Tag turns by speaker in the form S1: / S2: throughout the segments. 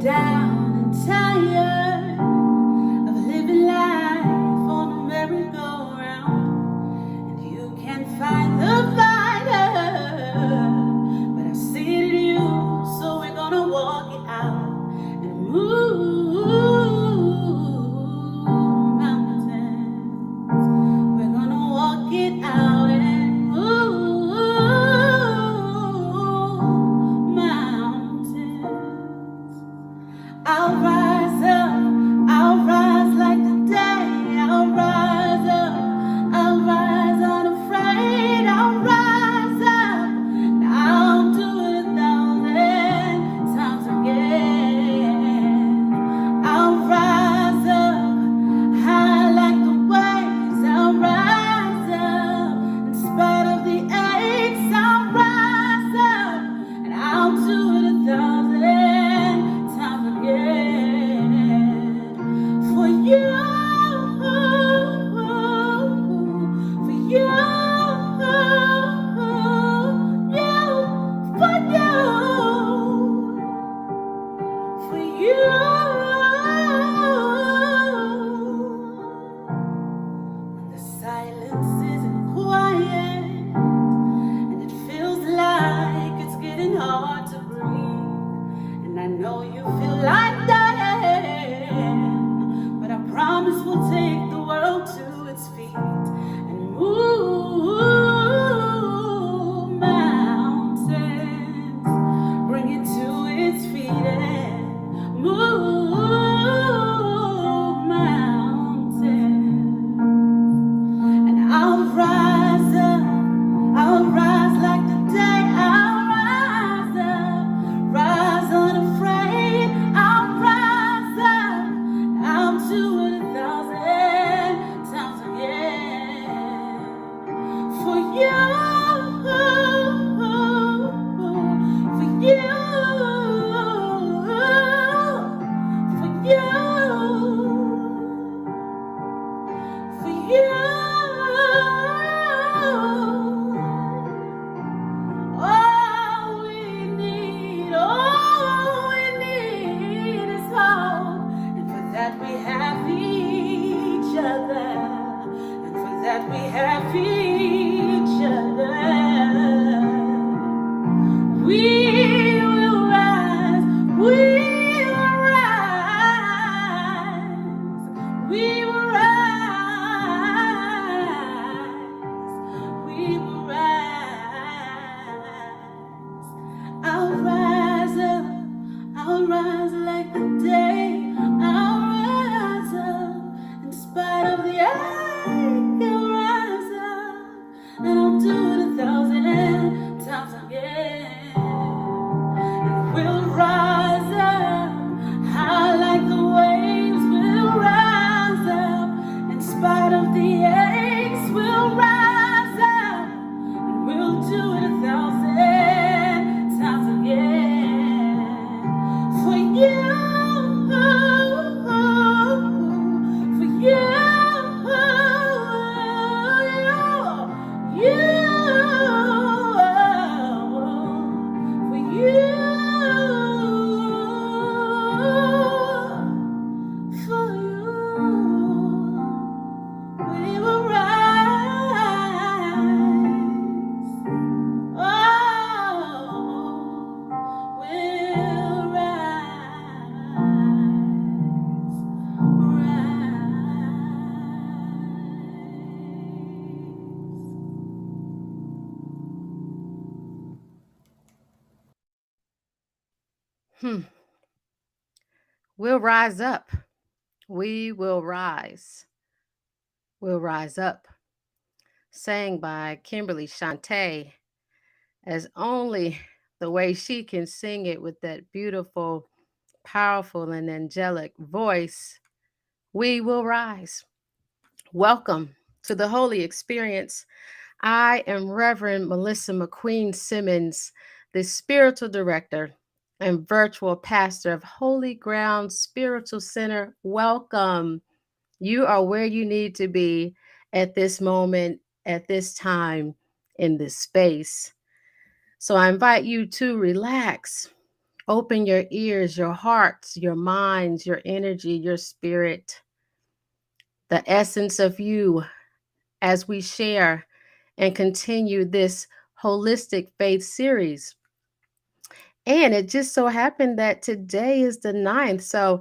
S1: down and tired of living life on a merry-go-round, and you can't find the fighter, but I see it in you, so we're gonna walk it out and move mountains. We're gonna walk it out and move mountains. I'll rise up, I'll rise like the day. I'll rise up, I'll rise unafraid. I'll rise up, and I'll do it 1,000 times again. I'll rise up, high like the waves. I'll rise up, in spite of the aches. I'll rise up, and I'll do it 1,000 times again. For you, for you, for you. The silence isn't quiet, and it feels like it's getting hard to breathe. And I know you feel like dying, but I promise we'll take the world to its feet and move mountains. Bring it to its feet and move mountains. And I'll rise up, I'll rise like the day. I'll rise up, rise unafraid. I'll rise up, I'll do it 1,000 times again. For you, for you, for you, for you. All we need is hope, and for that we have each other, and for that we have each other. We will rise, we will rise, we will rise, we will rise. I'll rise up, I'll rise like the day. I'll rise up, in spite of the ache. I'll rise up, and I'll do it 1,000 times again. And we'll rise up, high like the waves. We'll rise up, in spite of the aches. We'll rise up, and we'll do it 1,000 times again. For you, for you, you, for you, for you, we will rise. Oh, we'll rise,
S2: We'll rise up. We will rise. We'll rise up. Sang by Kimberly Shantae, as only the way she can sing it with that beautiful, powerful, and angelic voice. We will rise. Welcome to the Holy Experience. I am Reverend Melissa McQueen Simmons, the spiritual director and virtual pastor of Holy Ground Spiritual Center. Welcome. You are where you need to be at this moment, at this time, in this space. So I invite you to relax Open your ears, your hearts, your minds, your energy, your spirit, the essence of you as we share and continue this Holistic Faith Series. And it just so happened that today is the 9th. So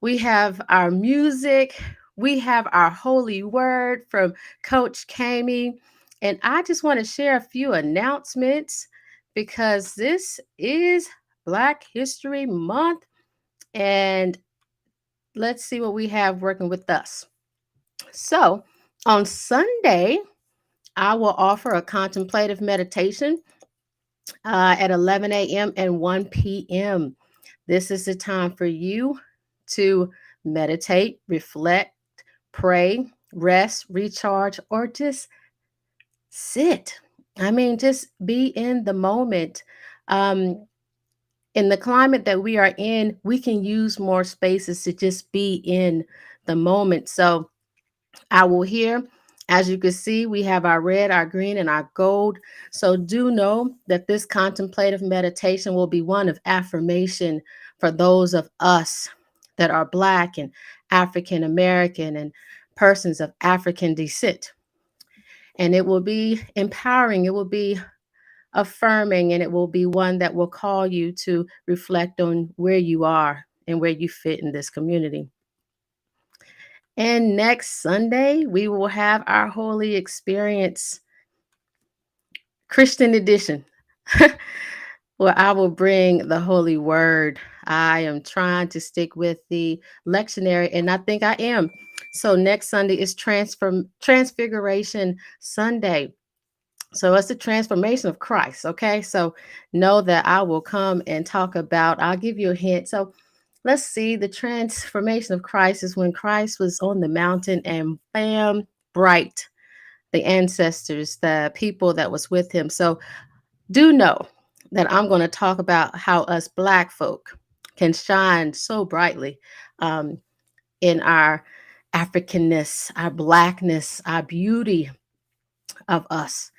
S2: we have our music, we have our holy word from Coach Cayme. And I just want to share a few announcements because this is Black History Month. And let's see what we have working with us. So on Sunday, I will offer a contemplative meditation at 11 a.m. and 1 p.m. This is the time for you to meditate, reflect, pray, rest, recharge, or just sit. I mean, just be in the moment. Um, in the climate that we are in, we can use more spaces to just be in the moment. So I will hear. As you can see, we have our red, our green, and our gold. So do know that this contemplative meditation will be one of affirmation for those of us that are Black and African American and persons of African descent. And it will be empowering, it will be affirming, and it will be one that will call you to reflect on where you are and where you fit in this community. And next Sunday, we will have our Holy Experience Christian edition, where I will bring the Holy Word. I am trying to stick with the lectionary, and I think I am. So next Sunday is Transfiguration Sunday. So it's the transformation of Christ. Okay. So know that I will come and talk about, I'll give you a hint. So let's see, the transformation of Christ is when Christ was on the mountain and bam, bright, the ancestors, the people that was with him. So do know that I'm going to talk about how us Black folk can shine so brightly um, in our Africanness, our Blackness, our beauty of us.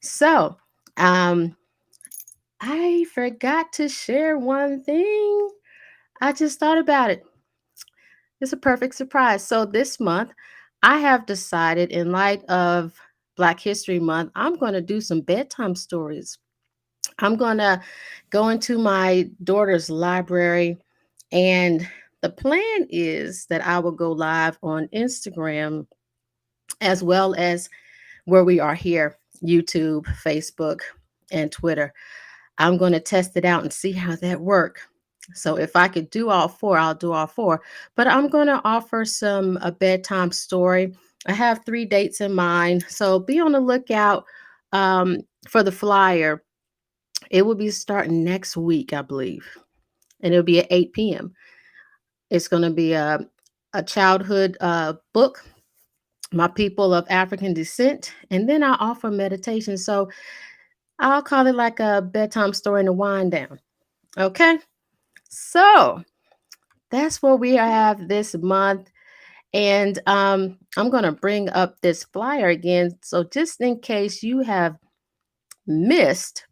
S2: So um, I forgot to share one thing. I just thought about it. It's a perfect surprise. So this month, I have decided, in light of Black History Month, I'm going to do some bedtime stories. I'm going to go into my daughter's library, and the plan is that I will go live on Instagram as well as where we are here, YouTube, Facebook, and Twitter. I'm going to test it out and see how that works. So if I could do all four, I'll do all four. But I'm going to offer a bedtime story. I have 3 dates in mind, so be on the lookout for the flyer. It will be starting next week, I believe, and it'll be at 8 p.m. It's going to be a childhood book, My People of African Descent, and then I offer meditation. So I'll call it like a bedtime story and a wind down. Okay. So that's what we have this month. And I'm going to bring up this flyer again. So just in case you have missed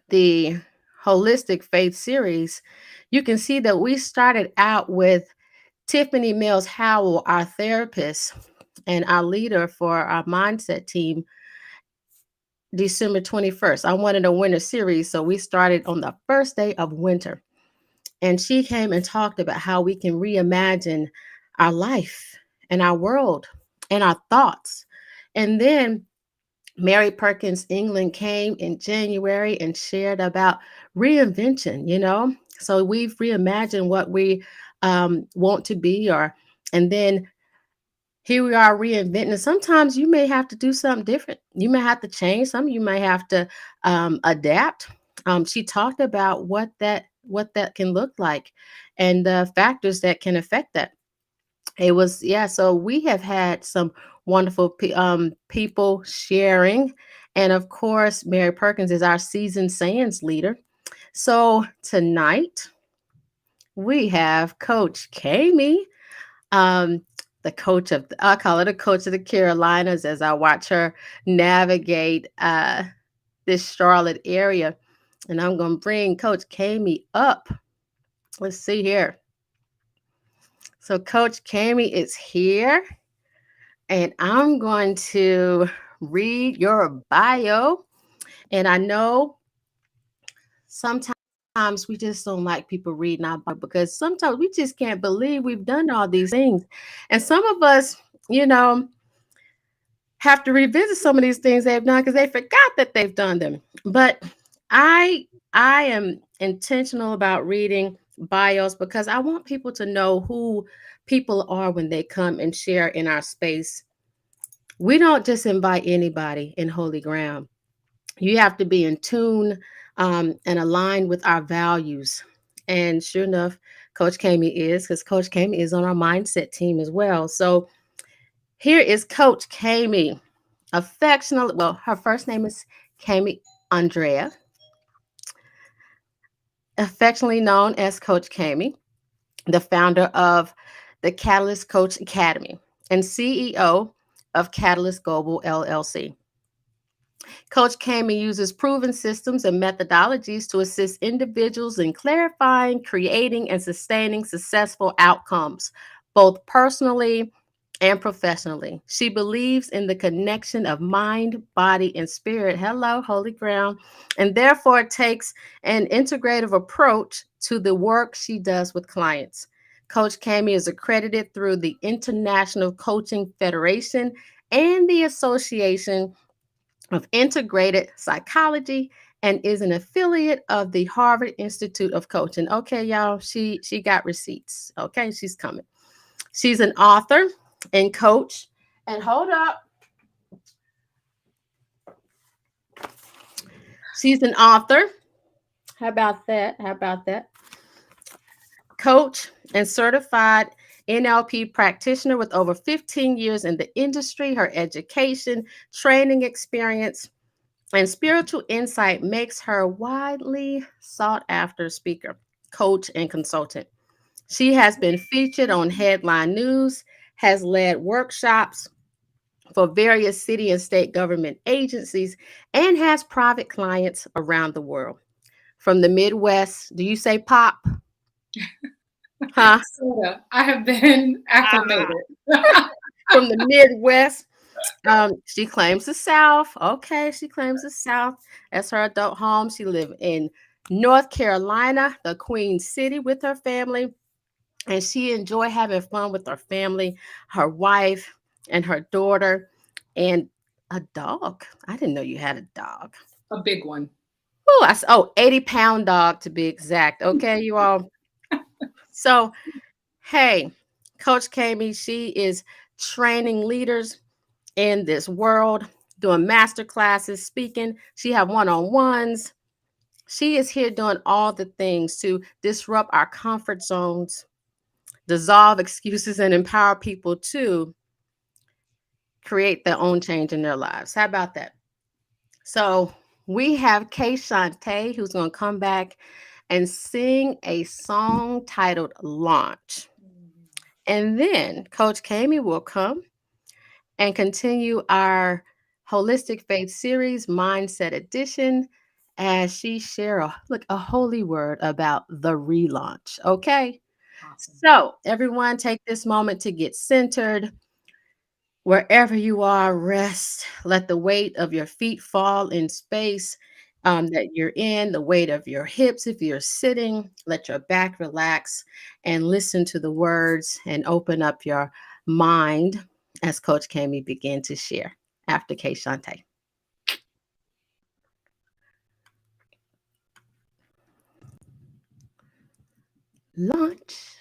S2: the Holistic Faith Series, you can see that we started out with Tiffany Mills Howell, our therapist and our leader for our mindset team, December 21st. I wanted a winter series, so we started on the first day of winter. And she came and talked about how we can reimagine our life and our world and our thoughts. And then Mary Perkins England came in January and shared about reinvention. So we've reimagined what we want to be, and then here we are reinventing. Sometimes you may have to do something different. You may have to change something. You may have to adapt. She talked about what that can look like and the factors that can affect that. It was, yeah. So we have had some wonderful people sharing, and of course, Mary Perkins is our seasoned science leader. So tonight we have Coach Cayme, um, the coach of, I call her the coach of the Carolinas, as I watch her navigate this Charlotte area. And I'm going to bring Coach Cayme up. Let's see here. So Coach Cayme is here, and I'm going to read your bio. And I know sometimes we just don't like people reading our bio because sometimes we just can't believe we've done all these things. And some of us, you know, have to revisit some of these things they've done because they forgot that they've done them. But I I am intentional about reading bios because I want people to know who people are when they come and share in our space. We don't just invite anybody in holy ground. You have to be in tune and aligned with our values. And sure enough, Coach Cayme is, because Coach Cayme is on our mindset team as well. So here is Coach Cayme, affectionately, well, her first name is Cayme Andrea, affectionately known as Coach Cayme, the founder of the Catalyst Coach Academy and CEO of Catalyst Global LLC. Coach Cayme uses proven systems and methodologies to assist individuals in clarifying, creating, and sustaining successful outcomes, both personally and professionally. She believes in the connection of mind, body, and spirit. Hello, holy ground. And therefore takes an integrative approach to the work she does with clients. Coach Cayme is accredited through the International Coaching Federation and the Association of Integrated Psychology and is an affiliate of the Harvard Institute of Coaching. Okay, y'all, she got receipts. Okay, she's coming. She's an author and coach. And hold up. She's an author. How about that? How about that? Coach and certified NLP practitioner with over 15 years in the industry. Her education, training experience, and spiritual insight makes her a widely sought after speaker, coach, and consultant. She has been featured on headline news, has led workshops for various city and state government agencies, and has private clients around the world. From the Midwest, do you say pop? Huh?
S3: Sorta. I have been acclimated.
S2: From the Midwest, she claims the South. Okay, she claims the South as her adult home. She lived in North Carolina, the Queen City, with her family, and she enjoyed having fun with her family, her wife, and her daughter, and a dog. I didn't know you had a dog.
S3: A big one.
S2: Oh, 80-pound dog to be exact. Okay, you all. So, hey, Coach Cayme, she is training leaders in this world, doing master classes, speaking. She have one-on-ones. She is here doing all the things to disrupt our comfort zones, dissolve excuses, and empower people to create their own change in their lives. How about that? So we have Kay Shantae, who's going to come back and sing a song titled Launch. And then Coach Cayme will come and continue our Holistic Faith Series Mindset Edition as she share a holy word about the relaunch. Okay.
S3: Awesome.
S2: So everyone take this moment to get centered. Wherever you are, rest. Let the weight of your feet fall in space that you're in, the weight of your hips. If you're sitting, let your back relax and listen to the words and open up your mind as Coach Cayme began to share after Kay Shante. Launch.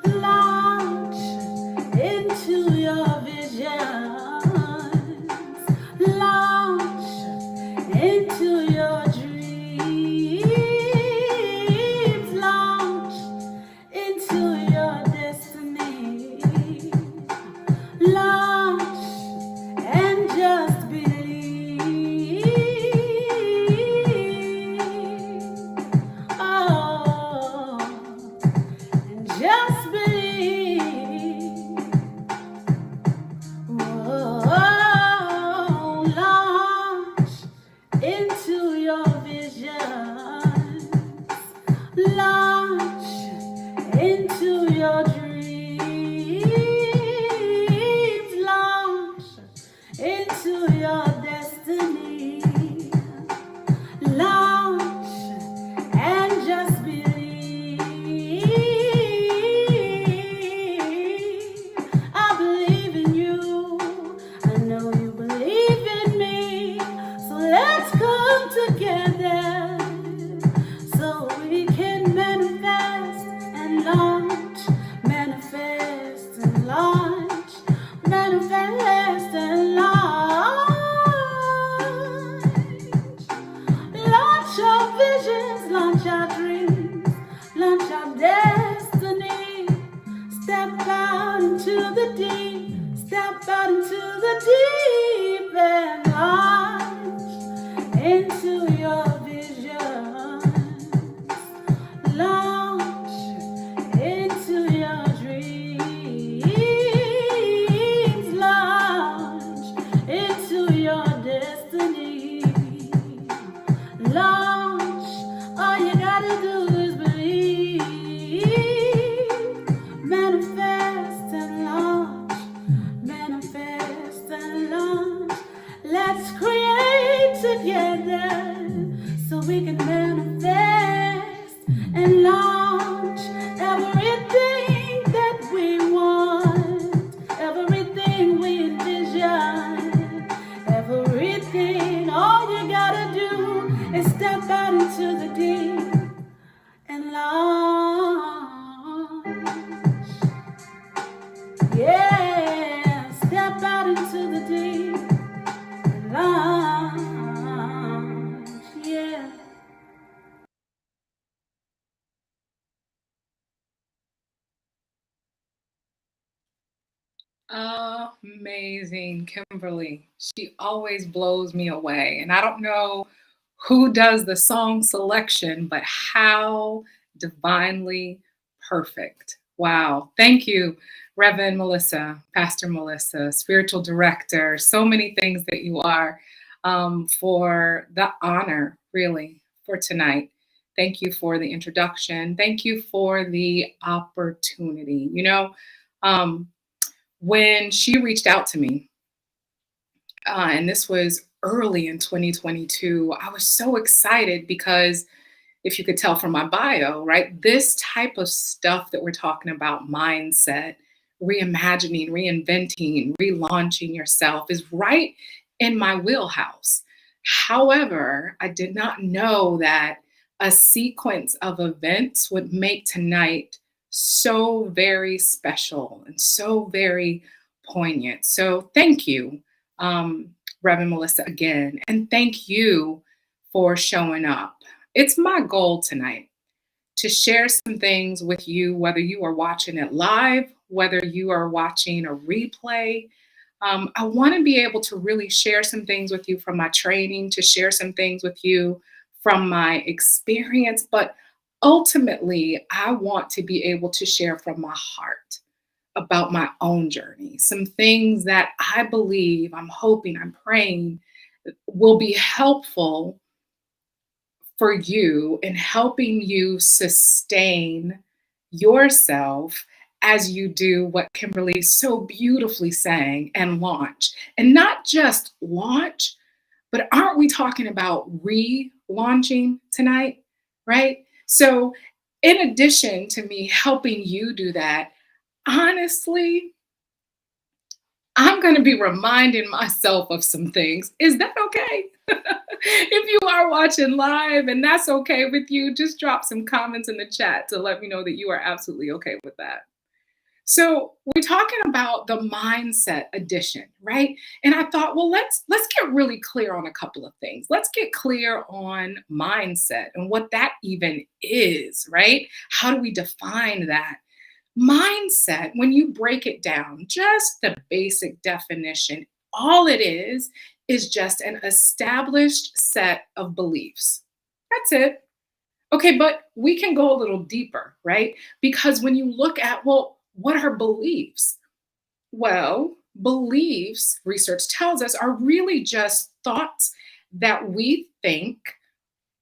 S1: Launch into your vision.
S3: Amazing, Kimberly. She always blows me away. And I don't know who does the song selection, but how divinely perfect. Wow. Thank you, Reverend Melissa, Pastor Melissa, spiritual director, so many things that you are, for the honor, really, for tonight. Thank you for the introduction. Thank you for the opportunity. Um, when she reached out to me, and this was early in 2022, I was so excited because if you could tell from my bio, right, this type of stuff that we're talking about, mindset, reimagining, reinventing, relaunching yourself, is right in my wheelhouse. However, I did not know that a sequence of events would make tonight so very special and so very poignant. So thank you, Reverend Melissa, again, and thank you for showing up. It's my goal tonight to share some things with you, whether you are watching it live, whether you are watching a replay. I want to be able to really share some things with you from my training, to share some things with you from my experience, but ultimately, I want to be able to share from my heart about my own journey, some things that I believe, I'm hoping, I'm praying will be helpful for you in helping you sustain yourself as you do what Kimberly so beautifully sang, and launch. And not just launch, but aren't we talking about relaunching tonight? Right? So, in addition to me helping you do that, honestly, I'm going to be reminding myself of some things. Is that okay? If you are watching live and that's okay with you, just drop some comments in the chat to let me know that you are absolutely okay with that. So, we're talking about the mindset edition, right? And I thought, well, let's get really clear on a couple of things. Let's get clear on mindset and what that even is, right? How do we define that? Mindset, when you break it down, just the basic definition, all it is just an established set of beliefs. That's it. Okay, but we can go a little deeper, right? Because when you look at, well, what are beliefs? Well, beliefs, research tells us, are really just thoughts that we think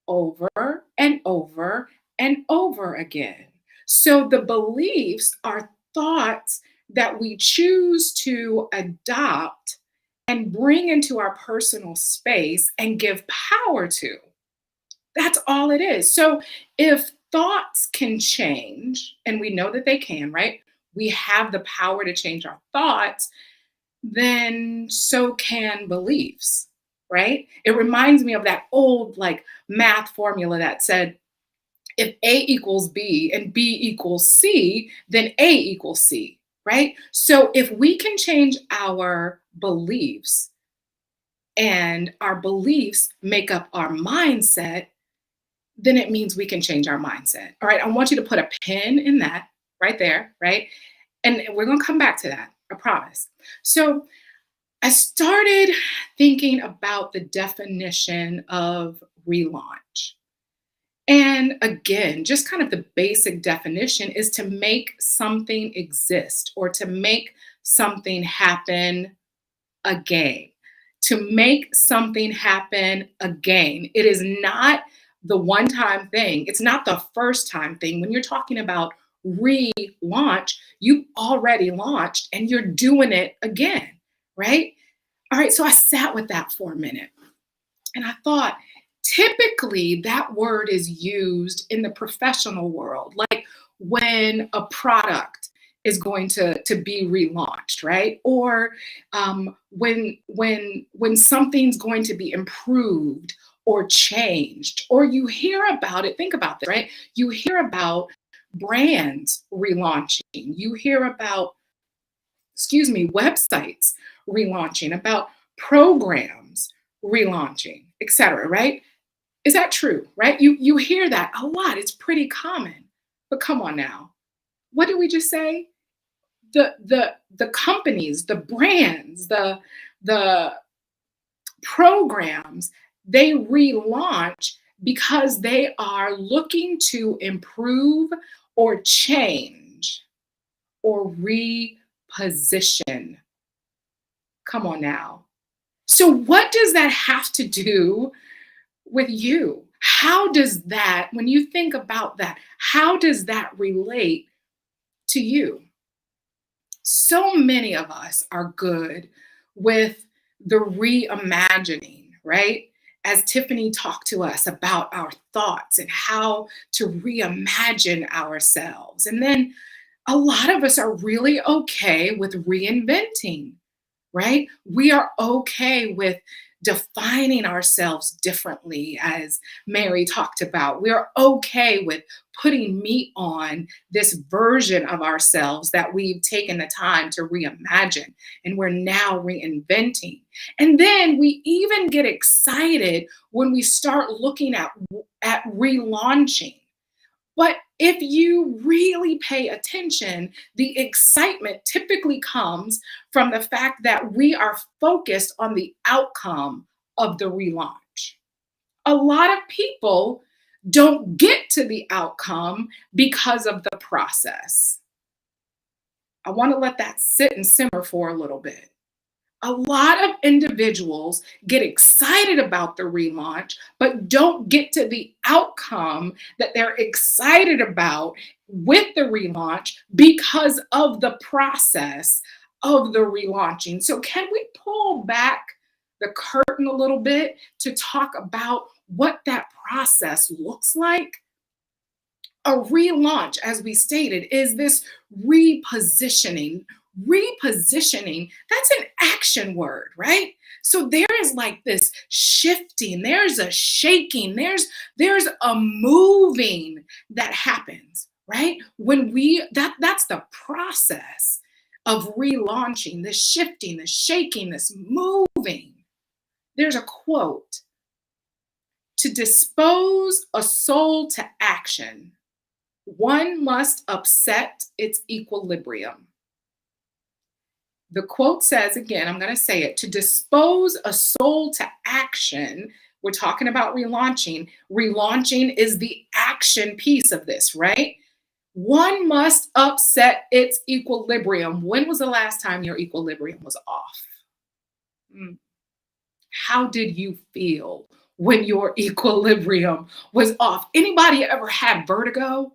S3: over and over and over again. So the beliefs are thoughts that we choose to adopt and bring into our personal space and give power to. That's all it is. So if thoughts can change, and we know that they can, right? We have the power to change our thoughts, then so can beliefs, right? It reminds me of that old like math formula that said if A equals B and B equals C, then A equals C, right? So if we can change our beliefs and our beliefs make up our mindset, then it means we can change our mindset. All right, I want you to put a pin in that right there, right? And we're going to come back to that, I promise. So I started thinking about the definition of relaunch. And again, just kind of the basic definition is to make something exist or to make something happen again. To make something happen again. It is not the one time thing, it's not the first time thing. When you're talking about relaunch, you already launched and you're doing it again, right? All right, so I sat with that for a minute and I thought, typically that word is used in the professional world, like when a product is going to be relaunched, right? Or when something's going to be improved or changed, or you hear about it. Think about this, right? You hear about brands relaunching. You hear about, websites relaunching, about programs relaunching, etc. Right? Is that true? Right? You hear that a lot. It's pretty common. But come on now. What did we just say? the companies, the brands, the programs, they relaunch because they are looking to improve or change or reposition. Come on now. So, what does that have to do with you? How does that, when you think about that, how does that relate to you? So many of us are good with the reimagining, right? As Tiffany talked to us about our thoughts and how to reimagine ourselves. And then a lot of us are really okay with reinventing, right? We are okay with defining ourselves differently, as Mary talked about. We're okay with putting meat on this version of ourselves that we've taken the time to reimagine and we're now reinventing. And then we even get excited when we start looking at relaunching. But if you really pay attention, the excitement typically comes from the fact that we are focused on the outcome of the relaunch. A lot of people don't get to the outcome because of the process. I want to let that sit and simmer for a little bit. A lot of individuals get excited about the relaunch, but don't get to the outcome that they're excited about with the relaunch because of the process of the relaunching. So, can we pull back the curtain a little bit to talk about what that process looks like? A relaunch, as we stated, is this repositioning. Repositioning, that's an action word, right? So there is like this shifting, there's a shaking, there's a moving that happens, right? When that's the process of relaunching, the shifting, the shaking, this moving. There's a quote: to dispose a soul to action, one must upset its equilibrium. The quote says, again, I'm going to say it: to dispose a soul to action, we're talking about relaunching. Relaunching is the action piece of this, right? One must upset its equilibrium. When was the last time your equilibrium was off? How did you feel when your equilibrium was off? Anybody ever had vertigo?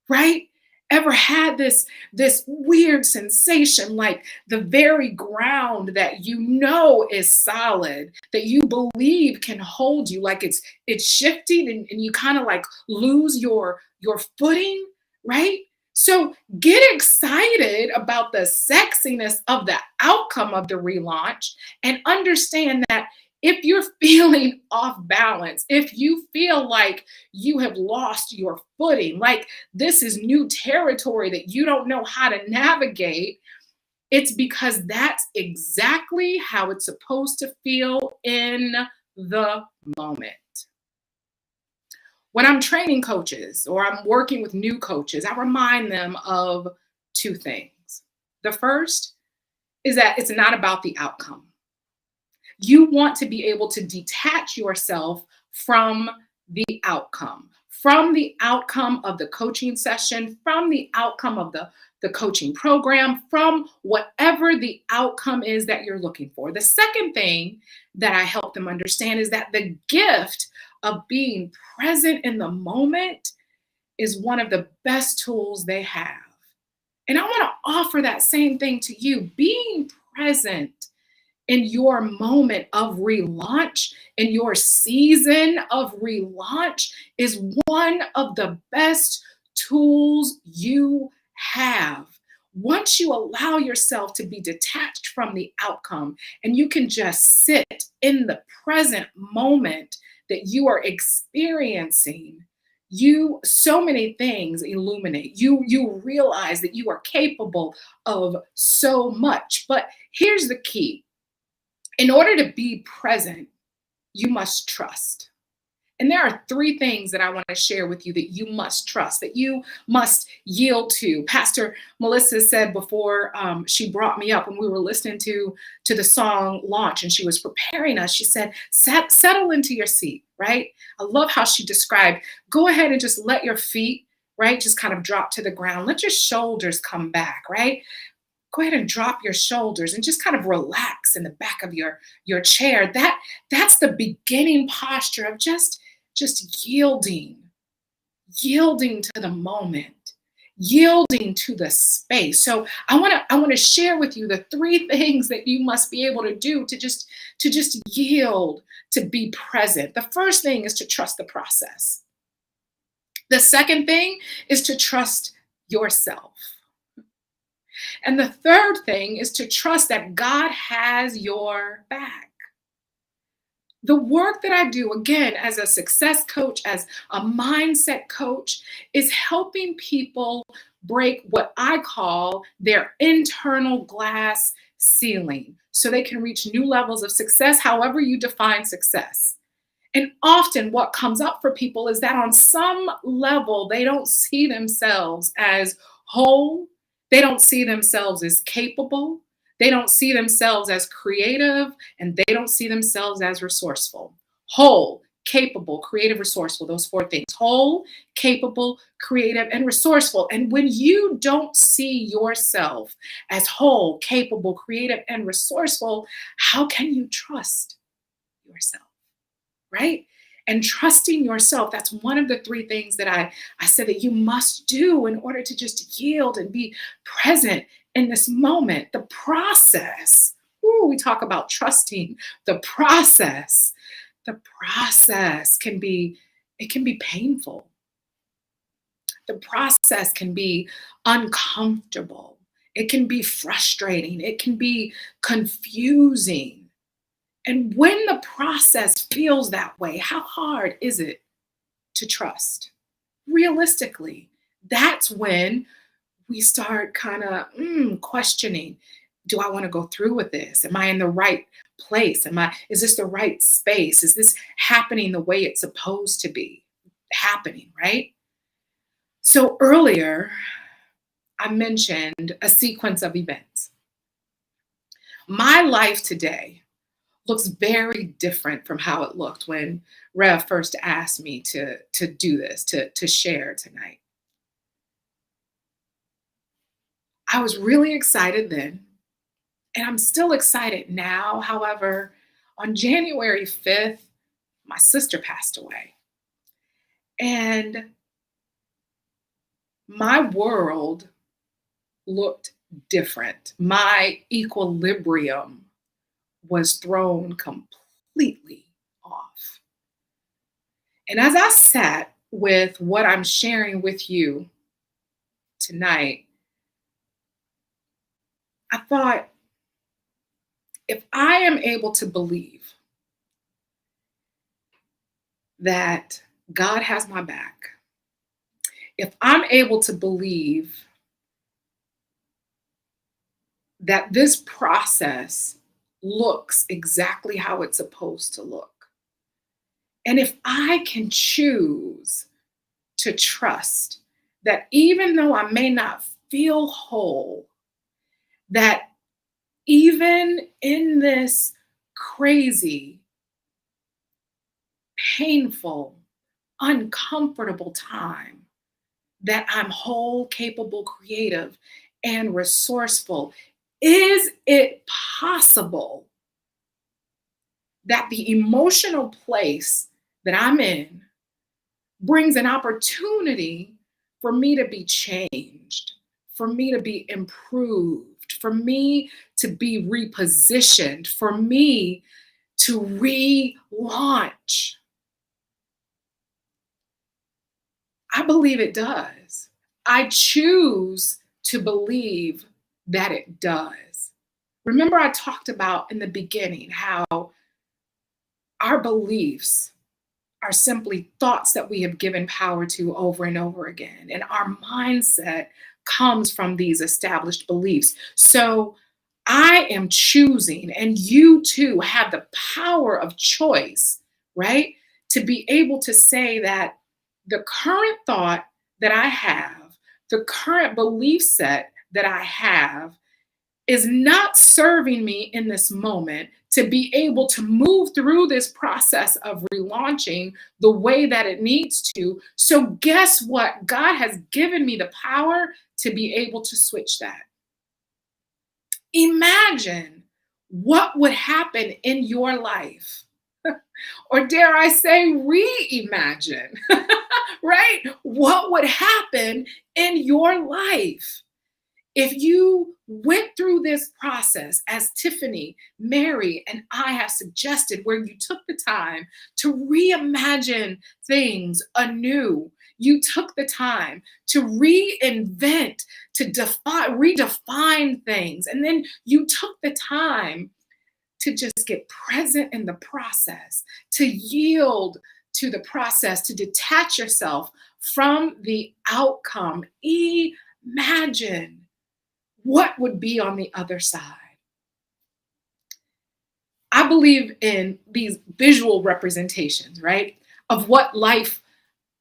S3: Right? Ever had this weird sensation like the very ground that you know is solid, that you believe can hold you, like it's shifting and you kind of like lose your footing, right? So get excited about the sexiness of the outcome of the relaunch and understand that if you're feeling off balance, if you feel like you have lost your footing, like this is new territory that you don't know how to navigate, it's because that's exactly how it's supposed to feel in the moment. When I'm training coaches or I'm working with new coaches, I remind them of two things. The first is that it's not about the outcome. You want to be able to detach yourself from the outcome of the coaching session, from the outcome of the coaching program, from whatever the outcome is that you're looking for. The second thing that I help them understand is that the gift of being present in the moment is one of the best tools they have. And I want to offer that same thing to you. Being present in your moment of relaunch, in your season of relaunch, is one of the best tools you have. Once you allow yourself to be detached from the outcome and you can just sit in the present moment that you are experiencing, so many things illuminate. You realize that you are capable of so much. But here's the key: in order to be present, you must trust. And there are three things that I want to share with you that you must trust, that you must yield to. Pastor Melissa said before she brought me up when we were listening to the song Launch, and she was preparing us, she said, settle into your seat, right? I love how she described, go ahead and just let your feet, right, just kind of drop to the ground. Let your shoulders come back, right? Go ahead and drop your shoulders and just kind of relax in the back of your chair. That's the beginning posture of just yielding to the moment, yielding to the space. So I want to share with you the three things that you must be able to do to just yield, to be present. The first thing is to trust the process. The second thing is to trust yourself. And the third thing is to trust that God has your back. The work that I do, again, as a success coach, as a mindset coach, is helping people break what I call their internal glass ceiling so they can reach new levels of success, however you define success. And often what comes up for people is that on some level, they don't see themselves as whole. They don't see themselves as capable. They don't see themselves as creative, and they don't see themselves as resourceful. Whole, capable, creative, resourceful, those four things. Whole, capable, creative, and resourceful. And when you don't see yourself as whole, capable, creative, and resourceful, how can you trust yourself? Right? And trusting yourself, that's one of the three things that I said that you must do in order to just yield and be present in this moment. The process, we talk about trusting the process. The process can be painful. The process can be uncomfortable. It can be frustrating. It can be confusing. And when the process feels that way, how hard is it to trust? Realistically, that's when we start kind of questioning, do I want to go through with this? Am I in the right place? Is this the right space? Is this happening the way it's supposed to be happening, right? So earlier, I mentioned a sequence of events. My life today looks very different from how it looked when Rev first asked me to do this, to share tonight. I was really excited then, and I'm still excited now. However, on January 5th, my sister passed away. And my world looked different. My equilibrium was thrown completely off. And as I sat with what I'm sharing with you tonight, I thought, if I am able to believe that God has my back, if I'm able to believe that this process looks exactly how it's supposed to look, and if I can choose to trust that even though I may not feel whole, that even in this crazy, painful, uncomfortable time, that I'm whole, capable, creative, and resourceful. Is it possible that the emotional place that I'm in brings an opportunity for me to be changed, for me to be improved, for me to be repositioned, for me to relaunch? I believe it does. I choose to believe that it does. Remember, I talked about in the beginning how our beliefs are simply thoughts that we have given power to over and over again. And our mindset comes from these established beliefs. So I am choosing, and you too have the power of choice, right? to be able to say that the current thought that I have, the current belief set that I have is not serving me in this moment to be able to move through this process of relaunching the way that it needs to. So guess what? God has given me the power to be able to switch that. Imagine what would happen in your life, or dare I say, reimagine, right? What would happen in your life if you went through this process, as Tiffany, Mary, and I have suggested, where you took the time to reimagine things anew? You took the time to reinvent, to redefine things. And then you took the time to just get present in the process, to yield to the process, to detach yourself from the outcome. Imagine what would be on the other side. I believe in these visual representations, right, of what life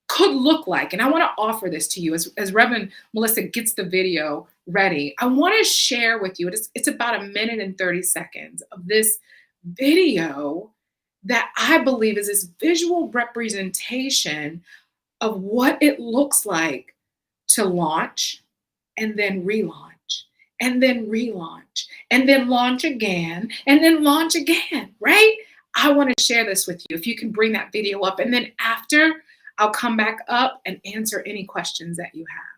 S3: could look like. And I want to offer this to you as Reverend Melissa gets the video ready. I want to share with you, it's about 1 minute and 30 seconds of this video that I believe is this visual representation of what it looks like to launch and then relaunch and then relaunch and then launch again and then launch again, right? I want to share this with you. If you can bring that video up, and then after, I'll come back up and answer any questions that you have.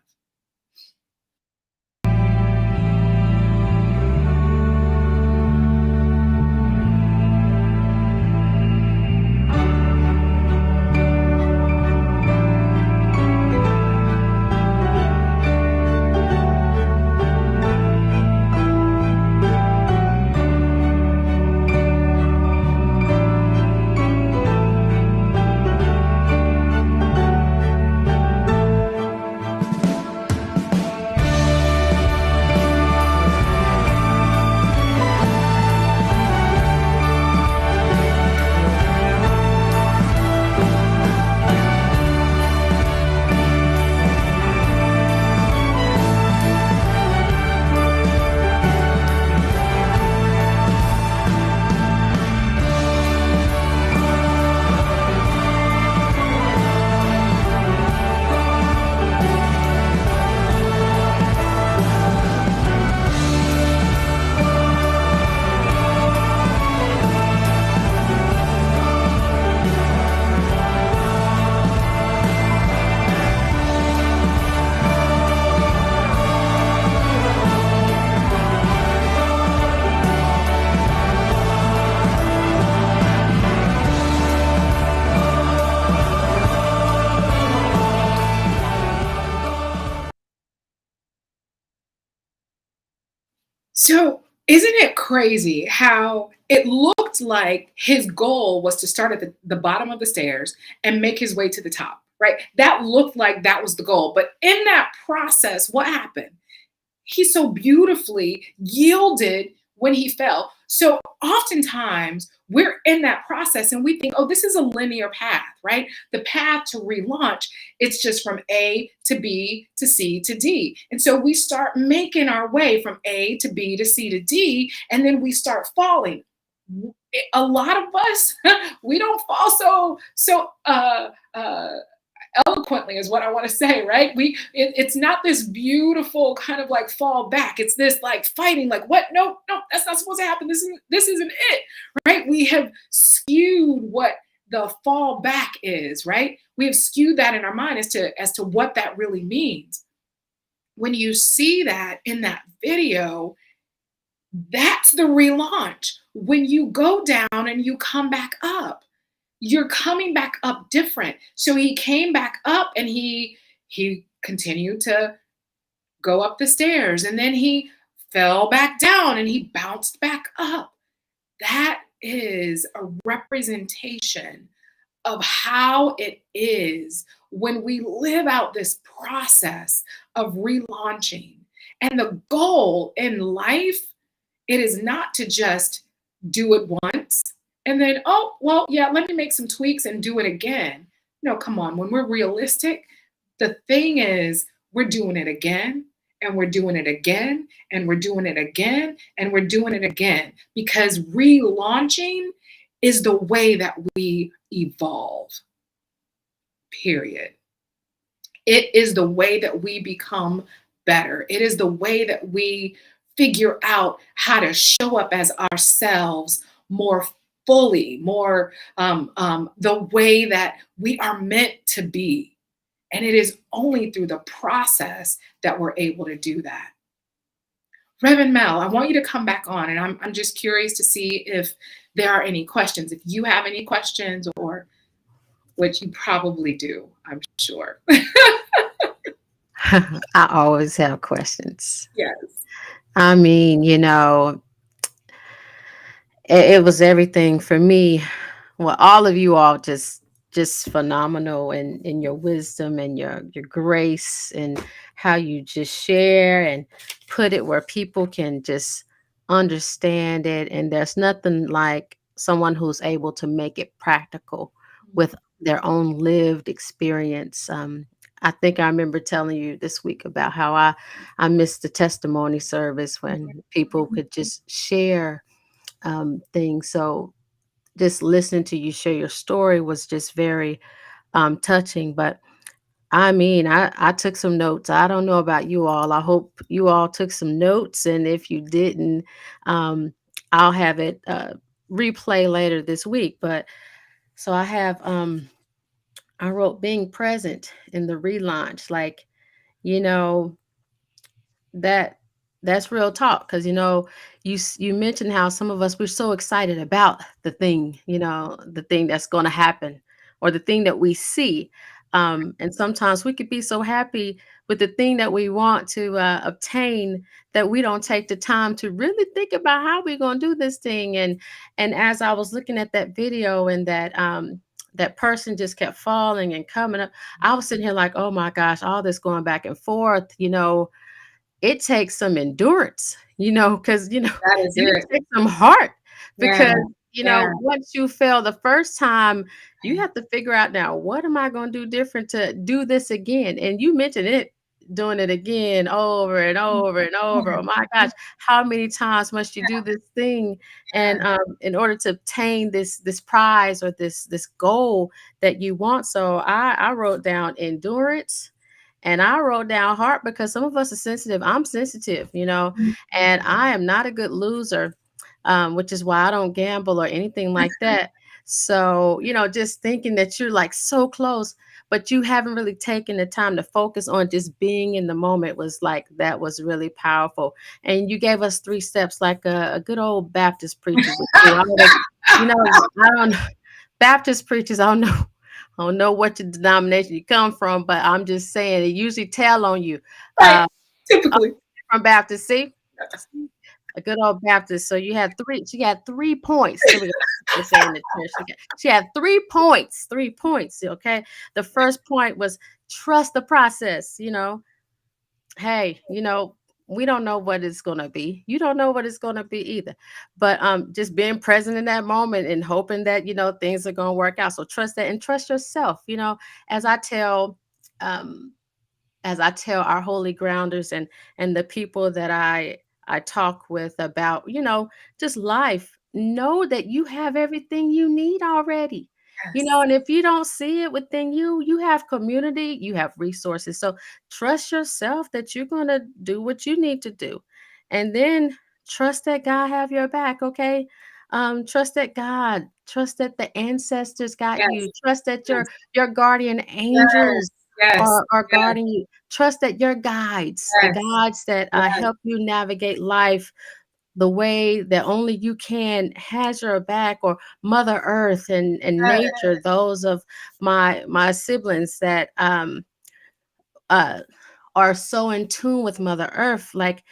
S3: So, isn't it crazy how it looked like his goal was to start at the bottom of the stairs and make his way to the top, right? That looked like that was the goal. But in that process, what happened? He so beautifully yielded when he fell. So oftentimes we're in that process and we think, oh, this is a linear path, right? The path to relaunch, it's just from A to B to C to D. And so we start making our way from A to B to C to D, and then we start falling. A lot of us, we don't fall so eloquently is what I want to say, right? It's not this beautiful kind of like fall back. It's this like fighting, like what? No, that's not supposed to happen. This isn't it, right? We have skewed what the fall back is, right? We have skewed that in our mind as to what that really means. When you see that in that video, that's the relaunch. When you go down and you come back up, you're coming back up different. So he came back up and he continued to go up the stairs, and then he fell back down and he bounced back up. That is a representation of how it is when we live out this process of relaunching. And the goal in life, it is not to just do it once And then, oh, well, yeah, let me make some tweaks and do it again. No, come on. When we're realistic, the thing is, we're doing it again and we're doing it again and we're doing it again and we're doing it again because relaunching is the way that we evolve, period. It is the way that we become better. It is the way that we figure out how to show up as ourselves more fully, more the way that we are meant to be. And it is only through the process that we're able to do that. Reverend Mel, I want you to come back on, and I'm just curious to see if there are any questions. If you have any questions, or which you probably do, I'm sure.
S2: I always have questions.
S3: Yes.
S2: I mean, it was everything for me. Well, all of you all just phenomenal in your wisdom and your grace and how you just share and put it where people can just understand it. And there's nothing like someone who's able to make it practical with their own lived experience. I think I remember telling you this week about how I missed the testimony service when people could just share things. So just listening to you share your story was just very touching. But I mean, I took some notes. I don't know about you all. I hope you all took some notes. And if you didn't, um, I'll have it replay later this week. But so I wrote being present in the relaunch. Like, you know, that that's real talk because you mentioned how some of us we're so excited about the thing, the thing that's going to happen or the thing that we see, and sometimes we could be so happy with the thing that we want to obtain that we don't take the time to really think about how we're going to do this thing. And as I was looking at that video and that person just kept falling and coming up, I was sitting here like, oh my gosh, all this going back and forth, it takes some endurance, because,
S3: That is
S2: it
S3: it.
S2: takes some heart
S3: Yeah.
S2: because,
S3: Yeah.
S2: once you fail the first time, you have to figure out now, what am I going to do different to do this again? And you mentioned it, doing it again over and over and over. Oh my gosh, how many times must you do this thing? And in order to obtain this prize or this goal that you want. So I wrote down endurance, and I wrote down heart because some of us are sensitive. I'm sensitive, and I am not a good loser, which is why I don't gamble or anything like that. So, just thinking that you're like so close, but you haven't really taken the time to focus on just being in the moment was like, that was really powerful. And you gave us 3 steps like a good old Baptist preacher would do. I don't Baptist preachers, I don't know what your denomination you come from, but I'm just saying it usually tell on you.
S3: Right.
S2: Uh, oh,
S3: Typically.
S2: from Baptist, see? A good old Baptist. So she had 3 points. There we go. They say in the church. She had 3 points. 3 points. Okay. The first point was trust the process. Hey, we don't know what it's gonna be. You don't know what it's gonna be either. But just being present in that moment and hoping that things are gonna work out. So trust that and trust yourself. As I tell um our holy grounders and the people that I talk with about, just life, know that you have everything you need already.
S3: Yes.
S2: And if you don't see it within you, you have community, you have resources. So trust yourself that you're going to do what you need to do. And then trust that God have your back, okay? Trust that the ancestors got
S3: Yes.
S2: you. Trust that
S3: Yes.
S2: your guardian
S3: Yes.
S2: angels
S3: Yes.
S2: are
S3: Yes.
S2: guarding you. Trust that your guides, the
S3: Yes.
S2: guides that
S3: Yes.
S2: help you navigate life the way that only you can, has your back, or Mother Earth and nature, those of my siblings that uh are so in tune with Mother Earth. Like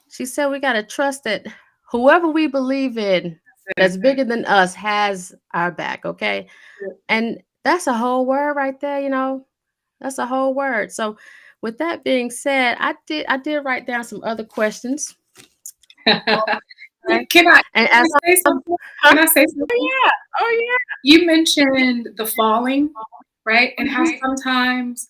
S2: she said, we gotta trust that whoever we believe in
S3: Yes.
S2: that's bigger than us has our back, okay? And that's a whole word right there, that's a whole word. So with that being said, I did write down some other questions. Okay.
S3: Can I
S2: And
S3: can
S2: as
S3: I say
S2: I'm,
S3: something?
S2: huh?
S3: Can I say
S2: Oh
S3: something?
S2: yeah. Oh yeah.
S3: You mentioned the falling, right? And how
S2: Mhm.
S3: sometimes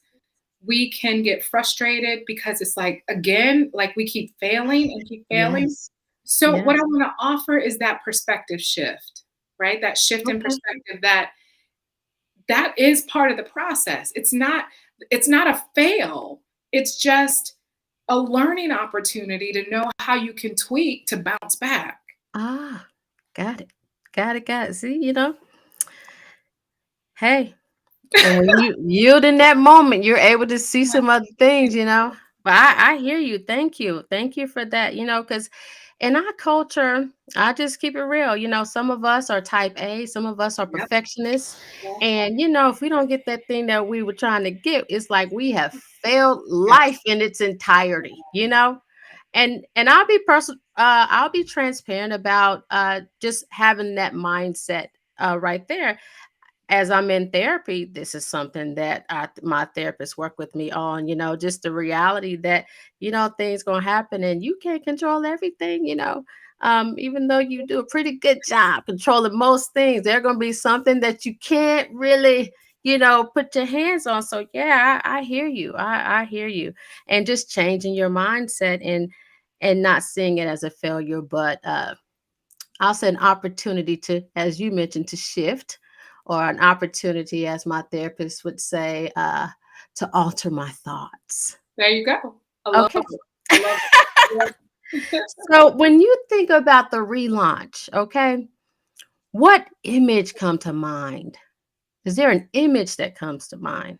S3: we can get frustrated because it's like, again, like we keep failing and keep failing.
S2: Yes.
S3: So what I
S2: Yes.
S3: want to offer is that perspective shift, right? That shift in
S2: Okay.
S3: perspective that is part of the process. It's not a fail. It's just a learning opportunity to know how you can tweak to bounce back.
S2: Ah, got it. Got it. Got it. See, hey, and when you yield in that moment, you're able to see some other things. But I hear you. Thank you. Thank you for that. Because in our culture, I just keep it real. Some of us are type A, some of us are
S3: Yep.
S2: perfectionists.
S3: Yep.
S2: And if we don't get that thing that we were trying to get, it's like we have failed
S3: Abs-
S2: life in its entirety. And I'll be transparent about just having that mindset right there. As I'm in therapy, this is something that my therapist worked with me on, just the reality that things gonna happen and you can't control everything. Even though you do a pretty good job controlling most things, there gonna be something that you can't really put your hands on. So yeah, I hear you. I hear you. And just changing your mindset and not seeing it as a failure, but also an opportunity to, as you mentioned, to shift, or an opportunity, as my therapist would say, to alter my thoughts.
S3: There you go. I love
S2: Okay.
S3: it. I love it. Yeah.
S2: So when you think about the relaunch, okay, what image come to mind? Is there an image that comes to mind?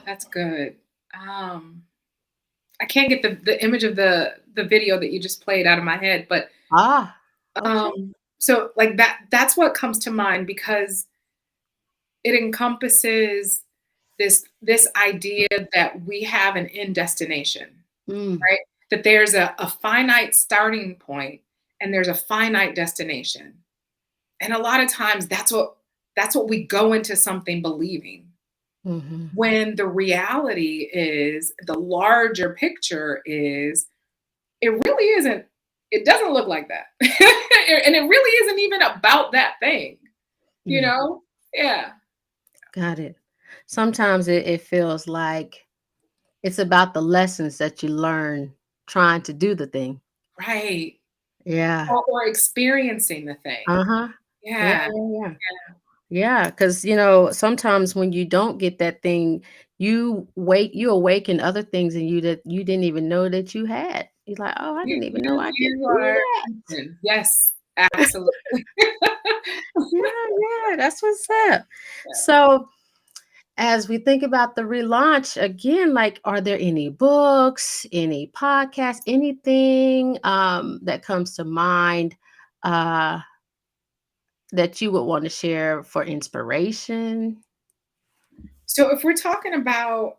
S3: That's good. Um, I can't get the image of the video that you just played out of my head, but
S2: Ah, okay.
S3: so like that's what comes to mind because it encompasses this idea that we have an end destination,
S2: Mm,
S3: right? That there's a finite starting point and there's a finite destination. And a lot of times that's what we go into something believing.
S2: hmm.
S3: When the reality is the larger picture is it really isn't, it doesn't look like that. And it really isn't even about that thing, you
S2: Yeah,
S3: know? Yeah.
S2: got it. Sometimes it feels like it's about the lessons that you learn trying to do the thing.
S3: Right.
S2: Yeah.
S3: Or experiencing the thing.
S2: Uh-huh. Yeah,
S3: Yeah.
S2: yeah, yeah. Yeah, because sometimes when you don't get that thing, you awaken other things in you that you didn't even know that you had. You're like, oh, I
S3: You
S2: didn't even know
S3: you
S2: I could
S3: you
S2: do
S3: are
S2: that.
S3: yes, absolutely.
S2: Yeah, yeah, that's what's up. So as we think about the relaunch again, like, are there any books, any podcasts, anything that comes to mind uh that you would want to share for inspiration?
S3: So if we're talking about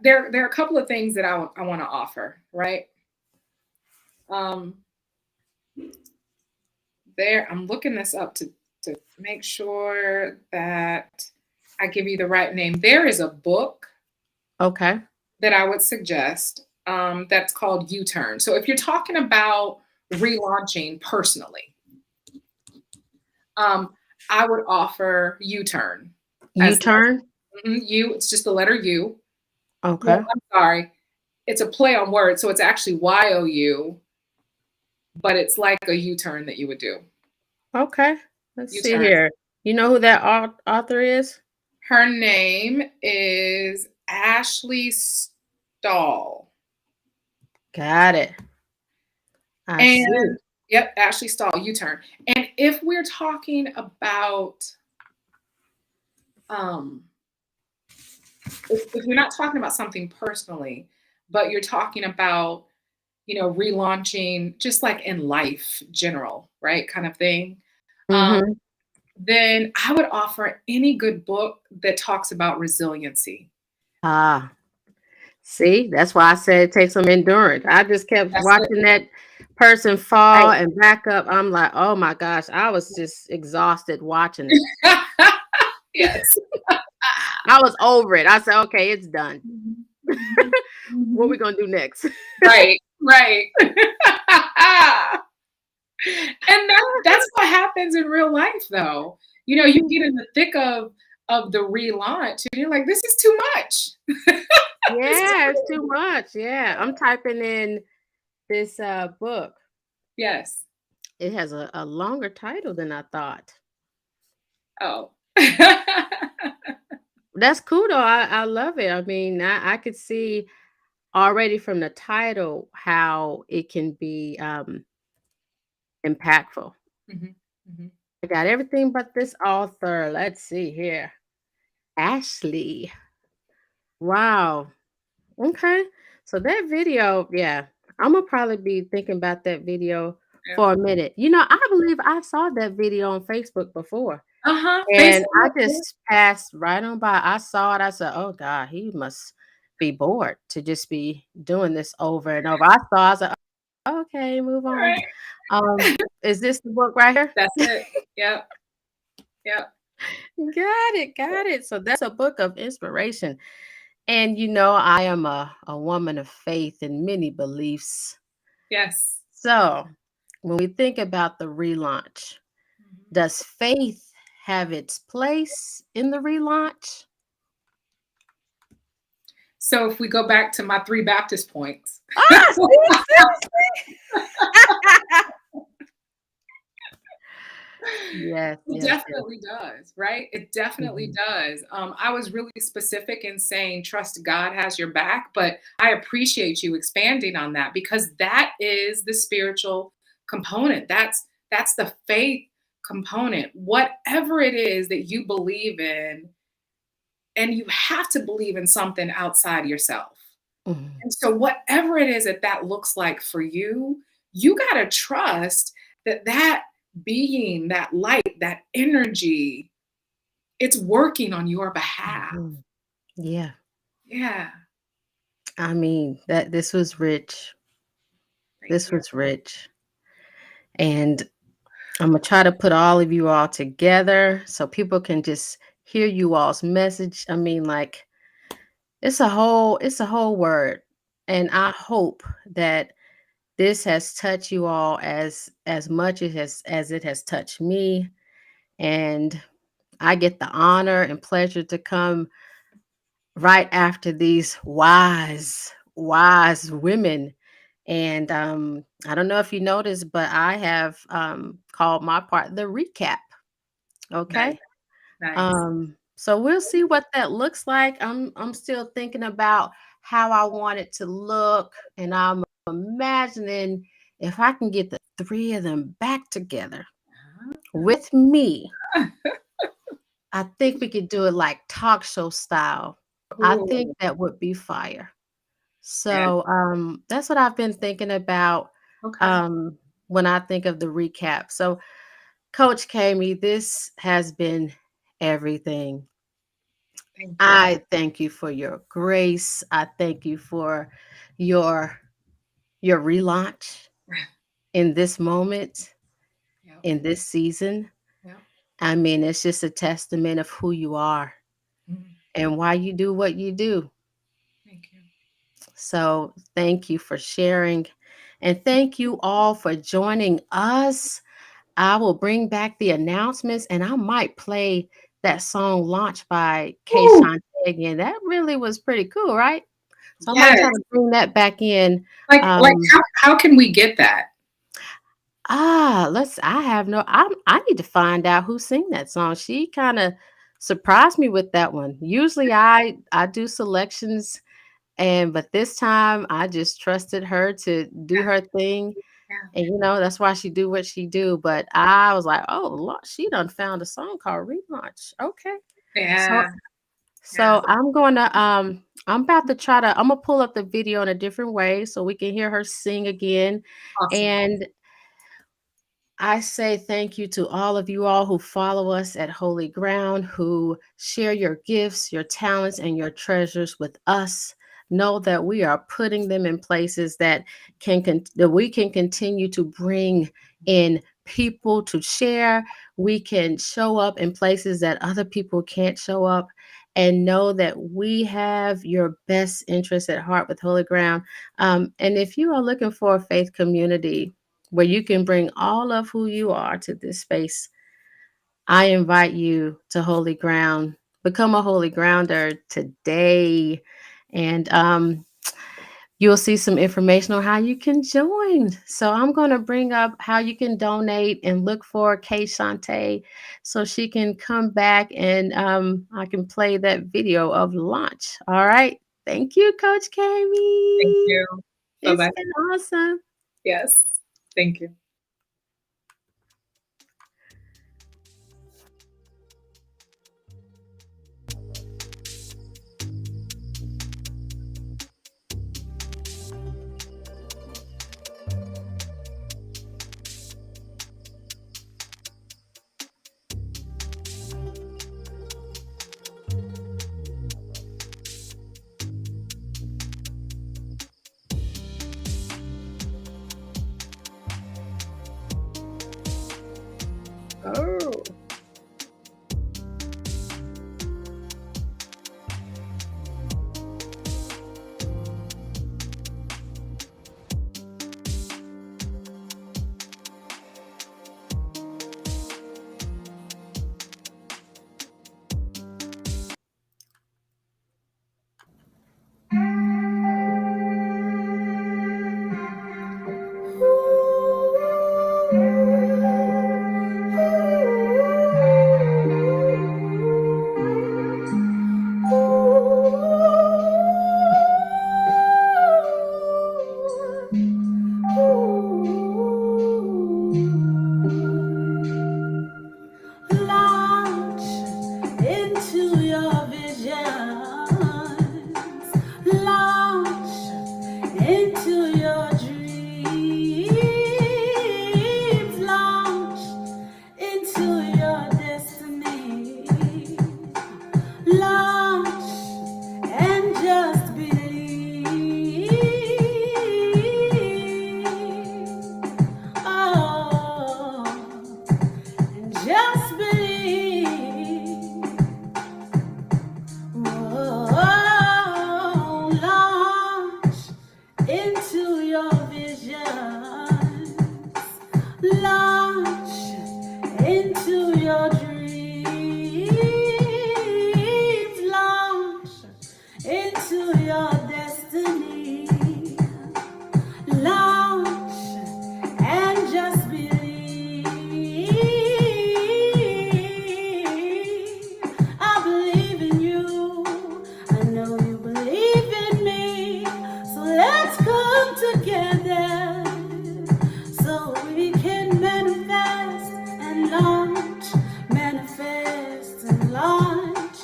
S3: there are a couple of things that I want to offer, right? Um, there I'm looking this up to make sure that I give you the right name. There is a book
S2: Okay.
S3: that I would suggest that's called U-Turn. So if you're talking about relaunching personally, um, I would offer U-Turn as
S2: U-turn?
S3: U. It's just the letter U. Well,
S2: Okay.
S3: I'm sorry. It's a play on words, so it's actually YOU, but it's like a U-turn that you would do.
S2: Okay. Let's see
S3: U-turn.
S2: here. You know who that author is?
S3: Her name is Ashley Stahl.
S2: Got it. I see.
S3: And yep, Ashley Stahl, U-turn. And if we're talking about um if you're not talking about something personally, but you're talking about, relaunching just like in life general, right? Kind of thing. Um,
S2: Mhm.
S3: then I would offer any good book that talks about resiliency.
S2: Ah, see, that's why I said it takes some endurance. I just kept
S3: That's it.
S2: watching that person fall
S3: Right.
S2: and back up. I'm like, oh my gosh, I was just exhausted watching it.
S3: Yes.
S2: I was over it. I said, okay, it's done.
S3: Mhm.
S2: What we
S3: Mhm.
S2: gonna do next?
S3: Right, right. And that's what happens in real life, though. You know, you
S2: Mhm.
S3: get in the thick of the relaunch, and you're like, "This is too much." This is
S2: Yeah, it's
S3: too
S2: too much. Yeah, I'm typing in this book.
S3: Yes.
S2: It has a longer title than I thought.
S3: Oh.
S2: That's cool though. I love it. I mean, I could see already from the title how it can be impactful.
S3: Mhm, mhm.
S2: I got everything but this author. Let's see here. Ashley. Wow. Okay. So that video, yeah, I'm gonna probably be thinking about that video
S3: Yeah.
S2: for a minute. I believe I saw that video on Facebook before.
S3: Uh-huh,
S2: And I
S3: Facebook, yeah.
S2: just passed right on by. I saw it. I said, "Oh God, he must be bored to just be doing this over and over." I said, "Okay, move on."
S3: Right.
S2: Is this the book right here?
S3: That's it. Yep, yep.
S2: Got it, got it. So that's a book of inspiration. And I am a woman of faith and many beliefs.
S3: Yes.
S2: So when we think about the relaunch,
S3: Mhm.
S2: does faith have its place in the relaunch?
S3: So if we go back to my 3 Baptist points.
S2: Ah, see. Yes,
S3: It
S2: yes, yes.
S3: definitely does, right? It definitely
S2: Mhm,
S3: does. I was really specific in saying trust God has your back, but I appreciate you expanding on that because that is the spiritual component. That's the faith component. Whatever it is that you believe in, and you have to believe in something outside yourself.
S2: mhm,
S3: And so whatever it is that that looks like for you, you got to trust that that being, that light, that energy, it's working on your behalf.
S2: mhm. Yeah.
S3: Yeah.
S2: I mean, that this was rich.
S3: Thank
S2: This
S3: you.
S2: was rich. And I'm gonna try to put all of you all together so people can just hear you all's message. I mean, like it's a whole word. And I hope that this has touched you all as much as it has touched me. And I get the honor and pleasure to come right after these wise women. And I don't know if you noticed, but I have called my part the recap.
S3: Nice.
S2: Okay.
S3: Nice.
S2: So we'll see what that looks like. I'm still thinking about how I want it to look, and I'm imagining if I can get the three of them back together with me. I think we could do it like talk show style. I think
S3: Ooh,
S2: that would be fire.
S3: yeah.
S2: So that's what I've been thinking about
S3: Okay.
S2: um, when I think of the recap. So, Coach Cayme, this has been everything.
S3: Thank you.
S2: I thank you for your grace. I thank you for your your relaunch in this moment,
S3: Yep.
S2: in this season.
S3: Yep.
S2: I mean, it's just a testament of who you are
S3: Mm,
S2: and why you do what you do.
S3: thank you.
S2: So, thank you for sharing. And thank you all for joining us. I will bring back the announcements and I might play that song Launch by Kay
S3: Ooh,
S2: Shantae again. That really was pretty cool, right? So I might
S3: yes.
S2: try to bring that back in.
S3: Like
S2: Um,
S3: how can we get that?
S2: I have no I need to find out who sing that song. She kind of surprised me with that one. Usually I do selections but this time I just trusted her to do her thing.
S3: Yeah.
S2: And that's why she do what she do. But I was like, oh Lord, she done found a song called Relaunch. Okay. So
S3: Yeah. Yeah.
S2: so I'm about to I'm gonna pull up the video in a different way so we can hear her sing again.
S3: Awesome.
S2: And I say thank you to all of you all who follow us at Holy Ground, who share your gifts, your talents, and your treasures with us. Know that we are putting them in places that that we can continue to bring in people to share. We can show up in places that other people can't show up. and know that we have your best interest at heart with Holy Ground. And if you are looking for a faith community where you can bring all of who you are to this space, I invite you to Holy Ground. Become a Holy Grounder today. And you'll see some information on how you can join. So I'm going to bring up how you can donate and look for Kay Shantae so she can come back and I can play that video of launch. All right. Thank you, Coach Cayme.
S3: Thank you.
S2: It's
S3: Bye-bye.
S2: been awesome.
S3: Yes. Thank you.
S2: Oh.
S1: Launch into your visions. Launch into your dreams. Launch into your destiny. Launch and just believe. Oh, and just believe. Oh, launch into your visions. Launch into your dreams. Launch into your destiny. Launch and just believe. I believe in you. I know you believe in me. So let's come together so we can manifest and launch. Manifest and launch.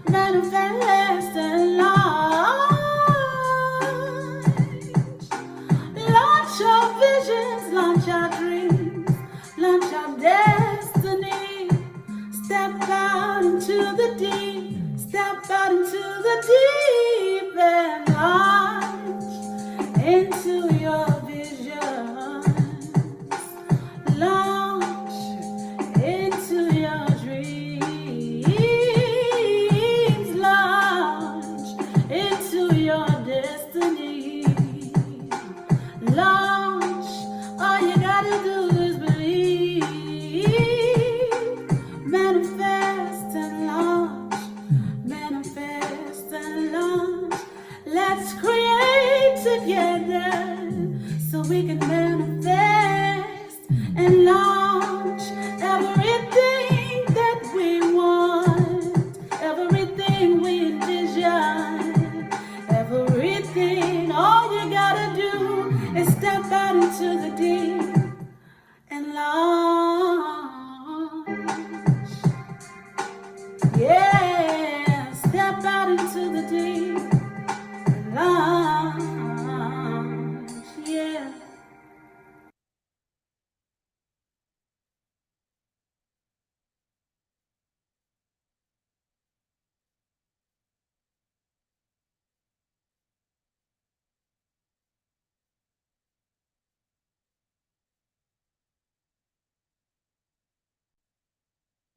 S1: Manifest and launch. Launch our visions, launch our dreams, launch our destiny. Step out into the deep, step out into the deep and launch into your visions. Launch into your dreams, launch into your destiny. Launch, all you gotta do is believe. Manifest and launch, manifest and launch. Let's create together so we can manifest and launch.